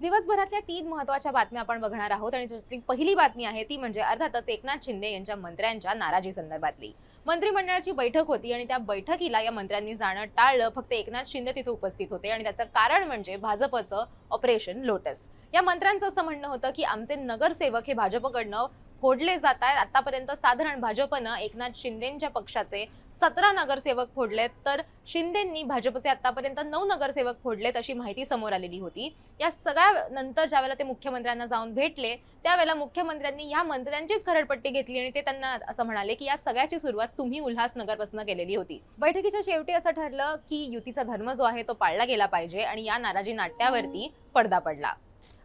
दिवसभरातल्या 3 महत्त्वाच्या बातम्या आपण बघणार आहोत आणि त्यातली पहिली बातमी आहे ती म्हणजे अर्थातच एकनाथ शिंदे यांच्या मंत्र्यांच्या नाराजी संदर्भातली। मंत्रिमंडळाची बैठक होती आणि त्या बैठकीला या मंत्र्यांनी जाणं टाळलं। फक्त एकनाथ शिंदे तिथे उपस्थित होते आणि त्याचं कारण म्हणजे भाजपचं ऑपरेशन लोटस। या मंत्र्यांचं असं म्हणणं होतं की आमचे नगरसेवक हे भाजपकडनं फोडले जात आहेत। आतापर्यंत साधारण भाजपनं एकनाथ शिंदेंच्या पक्षाचे 17 नगरसेवक फोडलेत, तर शिंदेंनी भाजपचे आतापर्यंत 9 नगरसेवक फोडलेत अशी माहिती समोर आलेली होती। या सगळ्या नंतर ज्यावेळेला ते मुख्यमंत्र्यांना जाऊन भेटले त्यावेळेला मुख्यमंत्र्यांनी या मंत्र्यांचीच खरडपट्टी घेतली आणि ते त्यांना असं म्हणाले की या सगळ्याची सुरुवात तुम्ही उल्हासनगरपासून केलेली होती। बैठकीच्या शेवटी असं ठरलं की युतीचा धर्म जो आहे तो पाळला गेला पाहिजे आणि या नाराजी नाट्यावरती पडदा पडला।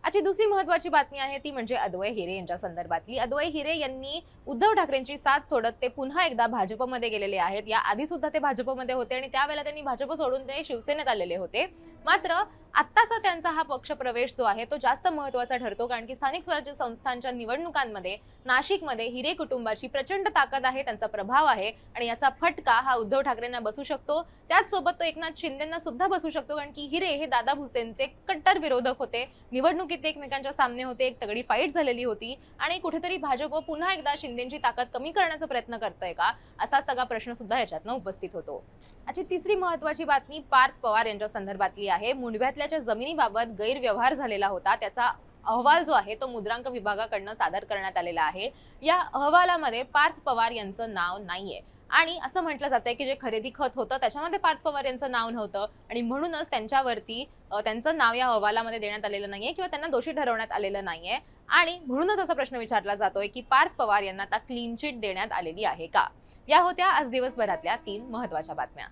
आजची दुसरी महत्त्वाची बातमी आहे ती म्हणजे अद्वै हिरे यांच्या संदर्भातली। अद्वै हिरे यांनी उद्धव ठाकरेंची साथ सोडत ते पुन्हा एकदा भाजपमध्ये गेलेले आहेत। या आधी सुद्धा ते भाजपमध्ये होते आणि त्यावेळेला त्यांनी भाजप सोडून ते शिवसेनेत आलेले होते। मात्र आत्ताचा त्यांचा हा पक्ष प्रवेश जो आहे तो जास्त महत्त्वाचा ठरतो, कारण की स्थानिक स्वराज्य संस्थांच्या निवडणुकांमध्ये नाशिकमध्ये हिरे कुटुंबाची प्रचंड ताकद आहे, त्यांचा प्रभाव आहे आणि याचा फटका हा उद्धव ठाकरेंना बसू शकतो। त्याचसोबत तो एकनाथ शिंदेंना सुद्धा बसू शकतो, कारण की हिरे हे दादा भुसेंचे कट्टर विरोधक होते। निवडणुकीत एकमेकांच्या सामने होते, एक तगडी फाईट झालेली होती आणि कुठेतरी भाजप पुन्हा एकदा शिंदेंची ताकद कमी करण्याचा प्रयत्न करतोय का असा सगळा प्रश्न सुद्धा याच्यातनं उपस्थित होतो। आजची तिसरी महत्त्वाची बातमी पार्थ पवार यांच्या संदर्भातली आहे। मुंडव्यातल्याच्या जमिनीबाबत गैरव्यवहार झालेला होता, त्याचा अहवाल जो आहे तो मुद्रांक विभागाकडून सादर करण्यात आलेला आहे। या अहवालामध्ये पार्थ पवार यांचं नाव नाहीये आणि असं म्हटलं जातंय की जे खरेदी खत होतं त्याच्यामध्ये पार्थ पवार यांचं नाव नव्हतं आणि म्हणूनच त्यांच्यावरती त्यांचं नाव या अहवालामध्ये देण्यात आलेलं नाहीये किंवा त्यांना दोषी ठरवण्यात आलेलं नाहीये आणि म्हणूनच असा प्रश्न विचारला जातोय की पार्थ पवार यांना आता क्लीन चिट देण्यात आलेली आहे का। या होत्या आज दिवसभरातल्या 3 महत्त्वाच्या बातम्या।